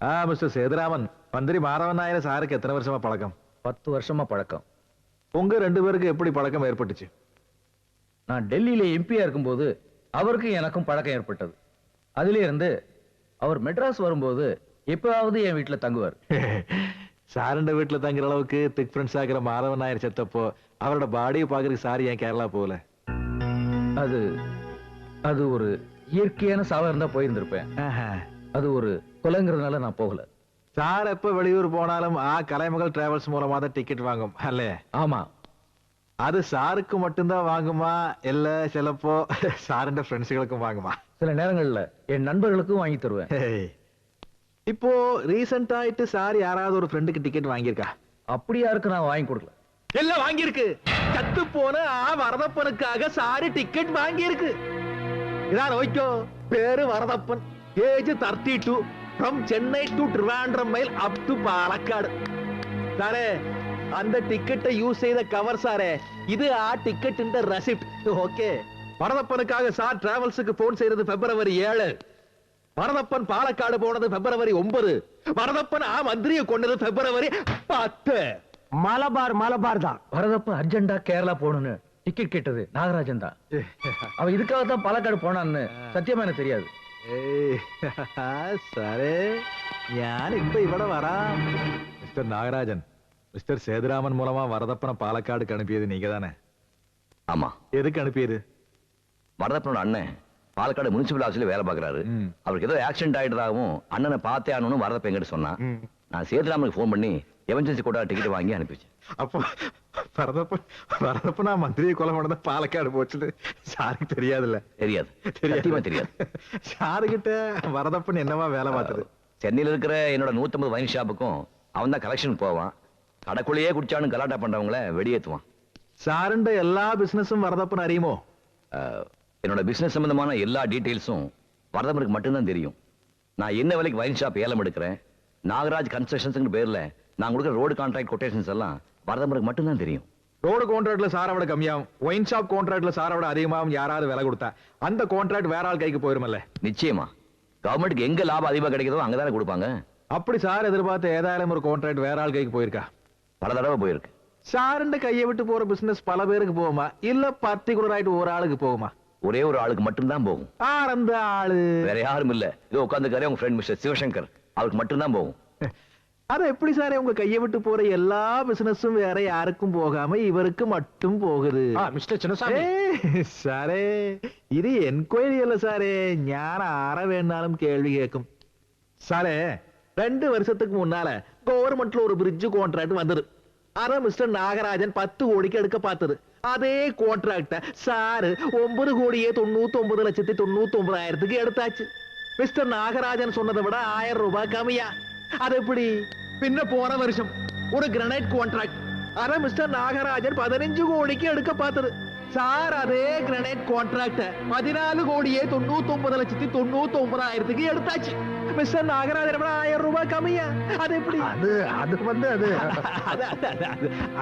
Mister Sethuraman, மந்திரி மாதவன் நாயர் சாருக்கு எத்தனை வருஷமா பழக்கம்? 10 வருஷமா பழக்கம். உங்க 2 பேருக்கு எப்படி பழக்கம் ஏற்பட்டுச்சு? நான் டெல்லியில எம்பியா இருக்கும்போது அவருக்கும் எனக்கும் பழக்கம் ஏற்பட்டது. அதிலே இருந்து அவர் மெட்ராஸ் வரும்போது எப்பவாவது என் வீட்டுல தங்குவார். சாருண்ட வீட்டுல தங்குற அளவுக்கு திக் ஃப்ரெண்ட்ஸ் ஆகிற மாதவன் நாயர் செத்தப்போ அவரோட பாடியை பாக்குறதுக்கு சார் ஏன் கேரளா போகல? அது அது ஒரு இயற்கையான சாவா இருந்தா போயிருந்திருப்பேன். அது ஒரு கொலைங்கிறதுனால நான் போகல. சார் எப்ப வெளியூர் போனாலும் கலைமகள் டிராவல்ஸ் மூலமா தான் டிக்கெட் வாங்கும் அல்ல? ஆமா. அது சாருக்கு மட்டும்தான் வாங்குமா இல்ல சிலப்போ சாருண்ட ஃப்ரெண்ட்ஸுகளுக்கும் வாங்குமா? சில நேரங்கள்ல என் நண்பர்களுக்கும் வாங்கி தருவேன். இப்போ ரீசெண்ட் ஆயிட்டு சார் யாராவது ஒரு ஃப்ரெண்டுக்கு டிக்கெட் வாங்கியிருக்கா? அப்படி யாருக்கு நான் வாங்கி கொடுக்கல. எல்லாம் வாங்கியிருக்கு. சத்து போன வரதப்பனுக்காக சாரு டிக்கெட் வாங்கியிருக்கு. இதான் ஓய்க்கோ. பேரு Varadappan. Age 32. From Chennai to Trivandrum mile up to Palakkad. சாரே, அந்த டிக்கெட்டை யூஸ் செய்த கவர் சாரே. இது டிக்கெட் இந்த ரெசிப்ட். ஓகே. வரதப்பனுக்காக சார் டிராவல்ஸுக்கு போன் செய்யறது February 7. வரதப்பன் பாலக்காடு போனது February 9. வரதப்பன் மந்திரியை கொண்டது February 10. மலபார் தான். வரதப்பன் அர்ஜென்டா கேரளா போகணும்னு டிக்கெட் கேட்டது நாகராஜன் தான். அவன் இதுக்காக தான் பாலக்காடு போனான்னு சத்தியமா எனக்கு தெரியாது. സാറേ, ഞാൻ ഇപ്പൊ ഇവിടെ വരാം. മിസ്റ്റർ നാഗരാജൻ, മിസ്റ്റർ சேதுராமன் மூலமா வரதப்பனை பாலக்காடுக்கு அனுப்பியது நீங்க தானே? ஆமா. எதுக்கு அனுப்பியது? வரதப்பனோட அண்ணன் பாலக்காடு முனிசிபல் ஆஃபீஸ்ல வேலை பார்க்கறாரு. அவருக்கு ஏதோ ஆக்சிடென்ட் ஆயிட்டதாகவும் அண்ணனை பார்த்தே ஆகணும்னு வரதப்ப என்கிட்ட சொன்னா. நான் சேதுராமனுக்கு ஃபோன் பண்ணி எமர்ஜென்சி கோட்டா டிக்கெட் வாங்கி அனுப்பிச்சேன். அப்போ வரதப்பனா மந்திரியை கொலை பண்ணத பாலக்காடு போச்சுன்னு சாருக்கு தெரியாதுல்ல? தெரியாது, சத்தியமா தெரியாது. சாருகிட்ட வரதப்பன் என்னவா வேலை பார்த்தது? சென்னையில இருக்கிற என்னோட 150 வைன் ஷாப்புக்கும் அவன் தான் கலெக்ஷன் போவான். கடைக்குள்ளேயே குடிச்சானு கலாட்டா பண்றவங்கள வெடியேத்துவான். சாருண்ட எல்லா பிசினஸும் வரதப்பன் அறியுமோ? என்னோட பிசினஸ் சம்பந்தமான எல்லா டீடைல்ஸும் வரதப்பனுக்கு மட்டும்தான் தெரியும். நான் என்ன விலைக்கு வைன் ஷாப் ஏலம் எடுக்கிறேன், நாகராஜ் கன்ஸ்ட்ரக்ஷன்ஸ் பேர்ல நான் கொடுக்குற ரோடு கான்ட்ராக்ட் கொட்டேஷன்ஸ் எல்லாம் வரதப்பனுக்கு மட்டும்தான் தெரியும். ரோடு கான்ட்ராக்ட்ல சாரோட கம்மியாகும், ஒயின் ஷாப் கான்ட்ராக்ட்ல சாரோட அதிகமாகும். யாராவது விலை கொடுத்தா அந்த கான்ட்ராக்ட் வேற ஆள் கைக்கு போயிருமல்ல? நிச்சயமா. கவர்மெண்ட்டுக்கு எங்க லாபம் அதிகமா கிடைக்குதோ அங்கதானே கொடுப்பாங்க. அப்படி சார் எதிர்பார்த்த ஏதாயாலும் ஒரு கான்ட்ராக்ட் வேற ஆள் கைக்கு போயிருக்கா? பல தடவை போயிருக்கு. சாருண்ட கையை விட்டு போற பிசினஸ் பல பேருக்கு போகுமா இல்ல பர்டிகுலர் ஆயிட்டு ஒரு ஆளுக்கு போகுமா? ஒரே ஒரு ஆளுக்கு மட்டும்தான் போகும். அந்த ஆளு வேற யாரும் இல்ல. இதோ உட்கார்ந்துக்காரே உங்க ஃப்ரெண்ட் மிஸ்டர் சிவசங்கர், அவருக்கு மட்டும்தான் போகும். அது எப்படி சார் உங்க கையை விட்டு போற எல்லா பிசினஸும் வேற யாருக்கும் போகாம இவருக்கு மட்டும் போகுது? மிஸ்டர் சின்னசாமி சாரே, இது என்கொயரி இல்ல சாரே, ஞான ஆற வேணாலும் கேள்வி கேட்கும். சாரே, 2 வருஷத்துக்கு முன்னால கவர்மெண்ட்ல ஒரு பிரிட்ஜ் கான்ட்ராக்ட் வந்தது. அத மிஸ்டர் நாகராஜன் 10 கோடிக்கு எடுக்க பார்த்தது. அதே கான்ட்ராக்ட சாரு 9,99,99,000 எடுத்தாச்சு. மிஸ்டர் நாகராஜன் சொன்னதை விட 1000 ரூபாய் கம்மியா. அது எப்படி? பின்ன போன வருஷம் ஒரு கிரானைட் கான்ட்ராக்ட், அத மிஸ்டர் நாகராஜன் 15 கோடிக்கு எடுக்க பார்த்தது. சார் அதே கிரானைட் கான்ட்ராக்ட 14,99,99,000 எடுத்தாச்சு. மிஸ்டர் நாகராஜன் விட 1000 ரூபாய் கம்மியா. அது எப்படி?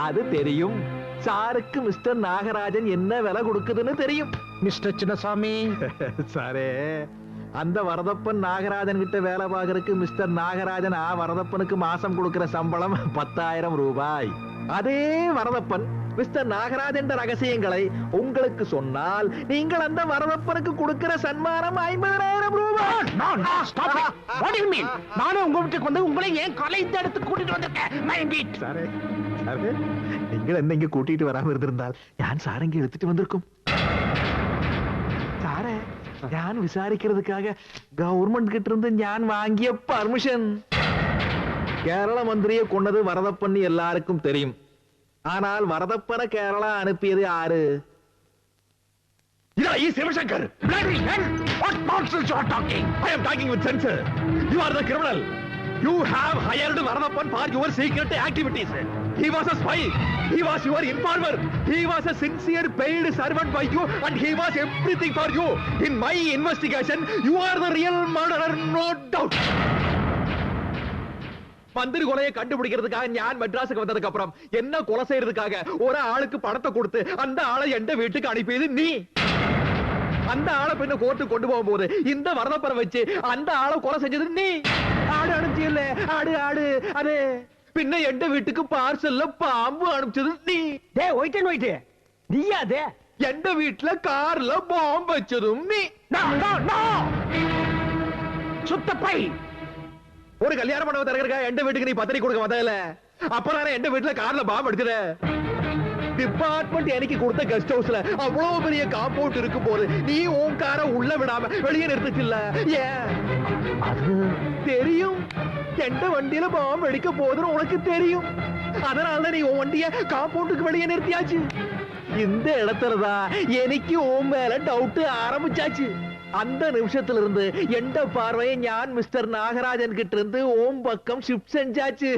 அது தெரியும் சாருக்கு. மிஸ்டர் நாகராஜன் என்ன விலை கொடுக்குதுன்னு தெரியும். மிஸ்டர் சின்னசாமி சாரே, அந்த வரதப்பன் நாகராஜன் கிட்ட வேலை பார்க்கறதுக்கு மிஸ்டர் நாகராஜன் வரதப்பனுக்கு மாசம் கொடுக்கிற சம்பளம் 10,000 ரூபாய். அதே வரதப்பன் மிஸ்டர் நாகராஜன் ரகசியங்களை உங்களுக்கு சொன்னால் நீங்கள் அந்த வரதப்பனுக்கு கொடுக்கிற சன்மானம் 50,000 ரூபாய். நானே உங்க வீட்டுக்கு வந்து உங்களை ஏன் கலைந்து எடுத்து கூட்டிட்டு வந்திருக்கேன். நீங்கள் என்ன இங்க கூட்டிட்டு வராம இருந்திருந்தால் ഞാൻ സാരംഗി എടുത്തിട്ട് വന്നിരിക്കും. സാറേ, ഞാൻ വിസാരിக்கிறதுக்காக கவர்மெண்ட் கிட்ட இருந்து ഞാൻ வாங்கிய பர்மிஷன். கேரள மந்திரியை கொண்டது வரதப்பன் எல்லாருக்கும் தெரியும். ஆனால் வரதப்பனை கேரளா அனுப்பியது யாரு? Sivasankar. What nonsense you are talking? I am talking with sense. You are the criminal. You have hired Varadappan for your secret activities. He was a spy. He was your informer. He was a sincere paid servant by you and he was everything for you. In my investigation, you are the real murderer, no doubt. மந்திரி கொலையை கண்டுபிடிக்கிறதுக்காக நான் மெட்ராஸுக்கு வந்ததுக்கு அப்புறம் என்ன கொலை செய்யறதுக்காக ஒரு ஆளுக்கு பணத்தை கொடுத்து அந்த ஆளை எந்த வீட்டுக்கு அனுப்பியது நீ. அந்த ஆளை பின்ன கோர்ட்டு கொண்டு போகும்போது இந்த வரதப்பரை வச்சு அந்த ஆளை கொலை செஞ்சது நீ. ஆடு அனுப்பிச்சில்ல, ஆடு ஆடு அதே. பின்ன எந்த வீட்டுக்கு பார்சல்ல பாம்பு அனுப்பிச்சது நீ. டேய் ஒயிட் அண்ட் ஒயிட், நீயா அது? எந்த வீட்டுல கார்ல பாம்பு வச்சதும் நீ. சுத்தப்பை. ஒரு கல்யாண மண்டபம் திறக்கிறக்கா எந்த வீட்டுக்கு நீ பத்திரிக்கை கொடுக்க வந்தல. அப்ப எந்த வீட்டுல கார்ல பாம்பு அடிச்சத. டிபார்ட்மெண்ட் எனக்கு கொடுத்த கெஸ்ட் ஹவுஸ்ல அவ்வளவு பெரிய காம்பவுண்ட் இருக்கும் போது நீ உன் காரை உள்ள விடாம வெளியே நிறுத்திச்சில்ல. ஏன்? அது தெரியும். எந்த வண்டியில பாம்பு அடிக்க போதுன்னு உனக்கு தெரியும். அதனால நீ உன் வண்டிய காம்பவுண்டுக்கு வெளியே நிறுத்தியாச்சு. இந்த இடத்துலதான் எனக்கு உன் மேல டவுட் ஆரம்பிச்சாச்சு. அந்த நிமிஷத்துல இருந்து எந்த பார்வையை ஞான் மிஸ்டர் நாகராஜன் கிட்ட இருந்து ஓம் பக்கம் ஷிஃப்ட் செஞ்சாச்சு.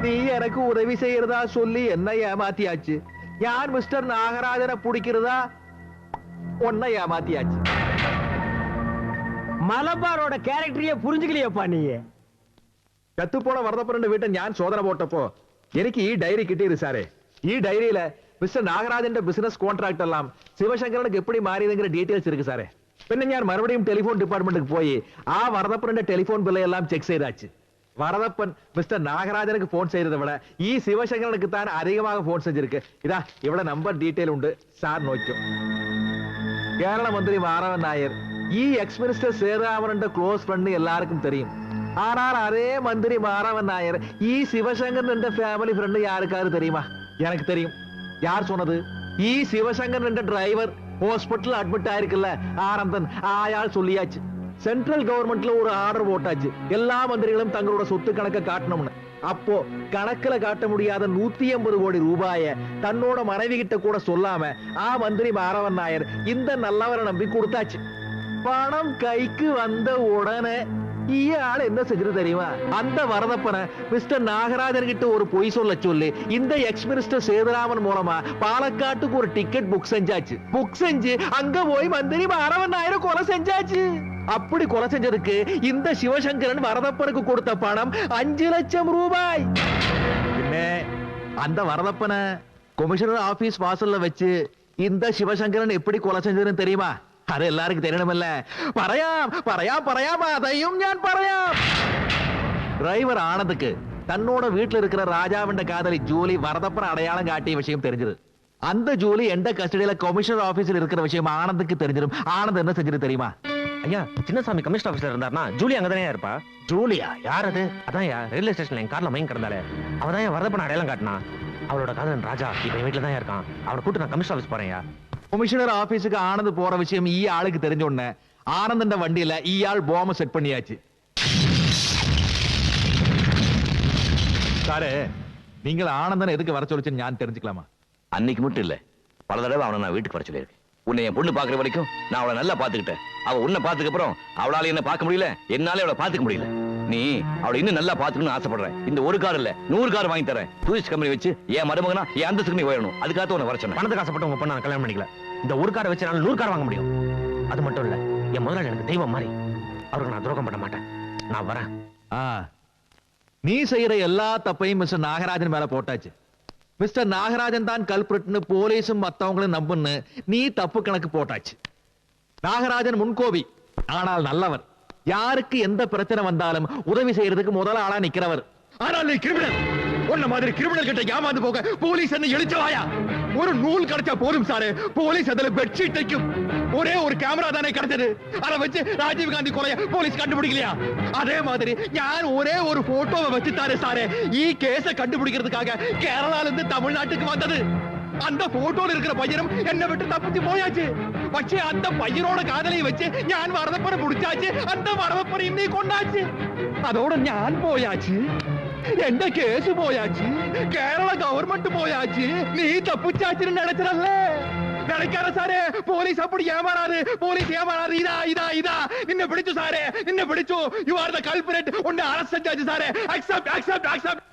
நீ எனக்கு உதவி செய்யறதா சொல்லி என்ன ஏமாத்தியாச்சு. ஞான் மிஸ்டர் நாகராஜனை பிடிக்கிறதா உன்னை ஏமாத்தியாச்சு. மலபாரோட கேரக்டரையே புரிஞ்சுக்கலையப்பா நீ. கத்து போன வரதப்பரண்டு வீட்டை ஞான் சோதனை போட்டப்போ எனக்கு டைரி கிட்டிரு சாரே. டைரியில மிஸ்டர் நாகராஜன் பிசினஸ் கான்ட்ராக்ட் எல்லாம் சிவசங்கரனுக்கு எப்படி மாறியதுங்கிற டீடைல்ஸ் இருக்கு சாரே. பின்ன ஞான் மறுபடியும் டெலிபோன் டிபார்ட்மெண்ட்டுக்கு போய் வரதப்பரண்ட டெலிபோன் பில்லை எல்லாம் செக் செய்தாச்சு. வரதப்பன் மிஸ்டர் நாகராஜனுக்கு போன் செய்யறதை விட சிவசங்கரனுக்கு தான் அதிகமாக போன் செஞ்சிருக்கு. இதா இவ்வளவு நம்பர் டீடைல் உண்டு சார் நோக்கும். கேரள மந்திரி மாறவன் நாயர் எக்ஸ் மினிஸ்டர் சேதாமரன் க்ளோஸ் ஃப்ரெண்ட் எல்லாருக்கும் தெரியும். ஆனால் அதே மந்திரி மாறவன் நாயர் சிவசங்கர் என்ற ஃபேமிலி ஃப்ரெண்ட் யாருக்காரு தெரியுமா? எனக்கு தெரியும். யார் சொன்னது? சிவசங்கர் என்ற டிரைவர் ஹாஸ்பிட்டல் அட்மிட் ஆயிருக்குல்ல ஆனந்தன், ஆயாள் சொல்லியாச்சு. சென்ட்ரல் கவர்மெண்ட்ல ஒரு ஆர்டர் போட்டாச்சு, எல்லா மந்திரிகளும் தங்களோட சொத்து கணக்க காட்டணும்னு. அப்போ கணக்குல காட்ட முடியாத 180 கோடி ரூபாய தன்னோட மனைவி கிட்ட கூட சொல்லாம மந்திரி மாறவன் நாயர் இந்த நல்லவரை நம்பி கொடுத்தாச்சு. பணம் கைக்கு வந்த உடனே ஆள் என்ன செஞ்சது தெரியுமா? அந்த வரதப்பனை மிஸ்டர் நாகராஜன் கிட்ட ஒரு பொய் சொல்ல சொல்லி இந்த எக்ஸ் மினிஸ்டர் சேதுராமன் மூலமா பாலக்காட்டுக்கு ஒரு டிக்கெட் புக் செஞ்சாச்சு. புக் செஞ்சு அங்க போய் மந்திரி மாறவன் நாயரை கொலை செஞ்சாச்சு. அப்படி கொலை செஞ்சதுக்கு இந்த சிவசங்கரன் வரதப்பனுக்கு கொடுத்த பணம் 5 லட்சம் ரூபாய். அந்த வரதப்பனை கமிஷனர் ஆபீஸ் வாசல்ல வச்சு இந்த சிவசங்கரன் எப்படி கொலை செஞ்சதுன்னு தெரியுமா? அது எல்லாருக்கும் தெரியணுமில்ல. പറയാം അதைയും ഞാൻ പറയാം. டிரைவர் ஆனதுக்கு தன்னோட வீட்டுல இருக்கிற ராஜாவின் காதலி ஜூலி வரதப்பன் அடையாளம் காட்டிய விஷயம் தெரிஞ்சது. அந்த ஜூலி எந்த கஸ்டடியில கமிஷனர் ஆபீஸ்ல இருக்கிற விஷயம் ஆனந்துக்கு தெரிஞ்சிடும். ஆனந்த் என்ன செஞ்சது தெரியுமா? ஐயா, சின்னசாமி கமிஷனர் ஆபீஸ்ல இருந்தாருன்னா ஜூலி அங்கதானே இருப்பா. ஜூலியா? யார் அது? அதான் ரயில்வே ஸ்டேஷன்ல என் கார்ல மயங்க கிடந்தாலே அவதான் வரதப்பன அடையாளம் காட்டினா. அவளோட காதலன் ராஜா இப்ப என் வீட்டுல தான் இருக்கான். அவனை கூட்டு நான் கமிஷனர் ஆபீஸ் போறேன். கமிஷனர் ஆபீஸுக்கு ஆனந்த் போற விஷயம் ஆளுக்கு தெரிஞ்ச உடனே ஆனந்த வண்டியில ஆள் பாம்பு செட் பண்ணியாச்சு. சாரே, நீங்கள் ஆனந்தன் எதுக்கு வர சொல்லுச்சுன்னு நான் தெரிஞ்சுக்கலாமா? அன்னைக்கு மட்டும் இல்ல, பல தடவை அவனை நான் வீட்டுக்கு வர சொல்லியிருக்கேன். உன்னை என் பொண்ணு பாக்குற வரைக்கும் நான் அவளை நல்லா பாத்துக்கிட்டேன். அவ உன்னை பாத்துக்க அப்புறம் அவளால என்ன பார்க்க முடியல, என்னாலே அவளை பாத்துக்க முடியல. நீ அவளை இன்னும் நல்லா பாத்துக்கணும்னு ஆசைப்படுறேன். இந்த ஒரு கார் இல்ல 100 கார் வாங்கி தரேன். டூரிஸ்ட் கம்பெனி வச்சு என் மருமகனா என் அந்தஸ்துக்கு நீ உயரணும். அதுக்காக உன்னை வர சொன்னேன். பணத்துக்கு ஆசைப்பட்டு உங்க பொண்ணை நான் கல்யாணம் பண்ணிக்கல. இந்த ஒரு காரை வச்சு நான் 100 கார் வாங்க முடியும். அது மட்டும் இல்ல, என் முதலாளி எனக்கு தெய்வம் மாதிரி. அவருக்கு நான் துரோகம் பண்ண மாட்டேன். நான் வரேன். நீ செய்யற எல்லா தப்பையும் மிஸ்டர் நாகராஜன் மேல போட்டாச்சு. மிஸ்டர் நாகராஜன் தான் கல்பிரட்னு போலீஸும் மத்தவங்களும் நம்புன்னு நீ தப்பு கணக்கு போட்டாச்சு. நாகராஜன் முன்கோபி, ஆனால் நல்லவர். யாருக்கு எந்த பிரச்சனை வந்தாலும் உதவி செய்யறதுக்கு முதல் ஆளா நிக்கிறவர். ஆனால் நீ கிரிமினல். உன்ன மாதிரி கிரிமினல் கிட்ட ஏமாந்து போக போலீஸ் என்ன எழுச்சவாயா? ஒரு நூல் கிடைச்சா போதும் சாரே, போலீஸ் அதுல பெட்ஷீட் தைக்கும். ஒரே ஒரு கேமரா தானே கிடைச்சது, அதை வச்சு ராஜீவ் காந்தி கொலைய போலீஸ் கண்டுபிடிக்கலையா? அதே மாதிரி நான் ஒரே ஒரு போட்டோவை வச்சுட்டாரு சாரே, கேஸ கண்டுபிடிக்கிறதுக்காக கேரளால இருந்து தமிழ்நாட்டுக்கு வந்தது. அந்த போட்டோல இருக்கிற பையனும் என்ன விட்டு தப்பிச்சு போயாச்சு. പക്ഷേ அந்த பையனோட காதலை வச்சு ഞാൻ வரதப்பனை பிடிச்சாச்சு. அந்த வரதப்பனையும் நீ கொண்டாச்சு. அதோட ഞാൻ போயாச்சு. എന്റെ കേസ് പോയാச்சு. കേരള ഗവൺമെന്റ് പോയാச்சு. നീ തപ്പിച്ചാച്ചിന് നിனைச்சறல்ல. நினைக்காத சாரே, போலீஸ் அப்படி ஏமாறாது. போலீஸ் ஏமாறாது. இதா நின்ன பிடிச்சு சாரே, நின்ன பிடிச்சு. யூ ஆர் தி கல்பிரேட். உன்னை அரெஸ்ட் செஞ்சாச்சு சாரே. அக்செப்ட்.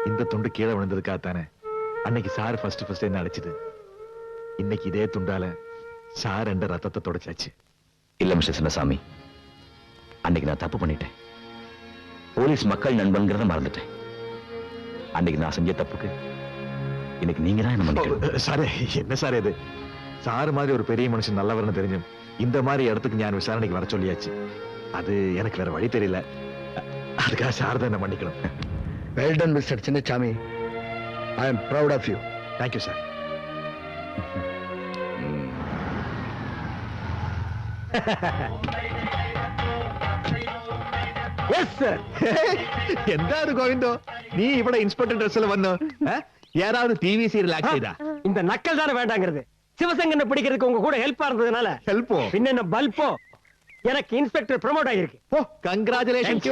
இந்த துண்டு கீழே விழுந்ததுக்காகத்தானே அன்னைக்கு சார் ஃபர்ஸ்ட் என்ன அடிச்சது. இன்னைக்கு இதே துண்டால சார் என்ற ரத்தத்தை தொடச்சாச்சு. இல்ல மிஸ்டர் சின்னசாமி, அன்னைக்கு நான் தப்பு பண்ணிட்டேன். போலீஸ் மக்கள் நண்பன்கிறத மறந்துட்டேன். அன்னைக்கு நான் செஞ்ச தப்புக்கு இன்னைக்கு நீங்க தான் என்ன மன்னிக்கணும். சாரே, என்ன சார் இது? சார் மாதிரி ஒரு பெரிய மனுஷன் நல்லவர்னு தெரிஞ்சும் இந்த மாதிரி இடத்துக்கு நான் விசாரணைக்கு வர சொல்லியாச்சு. அது எனக்கு வேற வழி தெரியல. அதுக்காக சார் தான் என்ன மன்னிக்கணும். Well done mister Chinnasamy. I am proud of you. Thank you sir. Yes sir. എന്താ ഗോവിന്ദോ, നീ ഇവിടെ ഇൻസ്പെക്ടർ ഡ്രസ്സിൽ വന്നു? யாராவது டிவி சீரியல் ஆக்ட் செய்தா? இந்த நக்கல் தானே வேண்டாங்கிறது. சிவசங்கனை பிடிக்கிறதுக்கு உங்க கூட ஹெல்ப்பா இருந்ததுனால ஹெல்ப்போ? பின்ன என்ன பல்போ. எனக்கு இன்ஸ்பெக்டர் ப்ரமோட் ஆகிருக்கு. ஓ, கங்க்ராச்சுலேஷன்.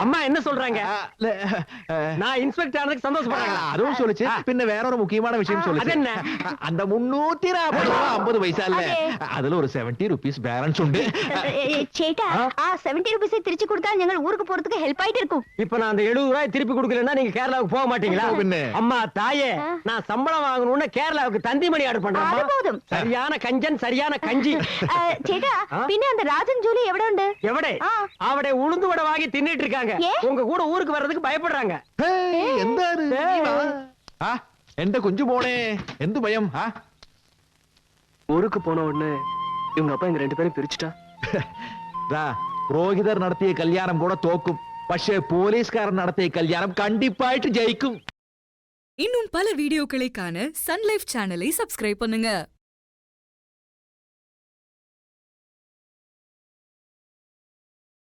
அம்மா என்ன சொல்றாங்க? நான் இன்ஸ்பெக்டர் ஆனதுக்கு சந்தோஷப்படுறாங்க. அதுவும் சொல்லுச்சு. பின்ன வேற ஒரு முக்கியமான விஷயம் சொல்லுச்சு. அது என்ன? அந்த 340 പൈസ അല്ലേ, അതിൽ ഒരു 70 rupees ബാലൻസ് ഉണ്ട്. ചേട്ടാ, ആ 70 rupees തിരിച്ചു കൊടുത്താൽ ഞങ്ങൾ ഊർക്ക് പോறதுக்கு ஹெல்ப் ஆயிட்டு இருக்கும். இப்ப நான் அந்த 70 ரூபாய் திருப்பி கொடுக்கலன்னா நீங்க கேரளாவுக்கு போக மாட்டீங்களா? பின்ன. அம்மா தாயே, நான் சம்பளம் வாங்கணும்னு கேரளாவுக்கு தந்தி மணி ஆர்டர் அது போதும். பண்றேன். சரியான கஞ்சன், சரியான கஞ்சி. ചേട്ടാ, പിന്നെ அந்த ராஜன் ஜூலி எവിടെ ഉണ്ട്? எவடே? ஆ. அவடே உளுந்து வடை வாங்கி தின்னுட்டு இருக்காங்க. ஏன்? உங்க கூட ஊருக்கு வர்றதுக்கு பயப்படுறாங்க. എന്താണ് എന്റെ കുഞ്ചു മോളെ, എന്ത് ഭയം? ஊருக்கு போன உடனே இவங்க அப்பா எங்க 2 பேரும் பிரிச்சுட்டா. പുരോഹിതർ നടത്തിയ കല്യാണം കൂടെ തോക്കും, പക്ഷേ പോലീസുകാരൻ നടത്തിയ കല്യാണം കണ്ടിപ്പായിട്ട് ജയിക്കും. இன்னும் பல வீடியோக்களை காண சன் லைஃப் சேனலை சப்ஸ்கிரைப் பண்ணுங்க.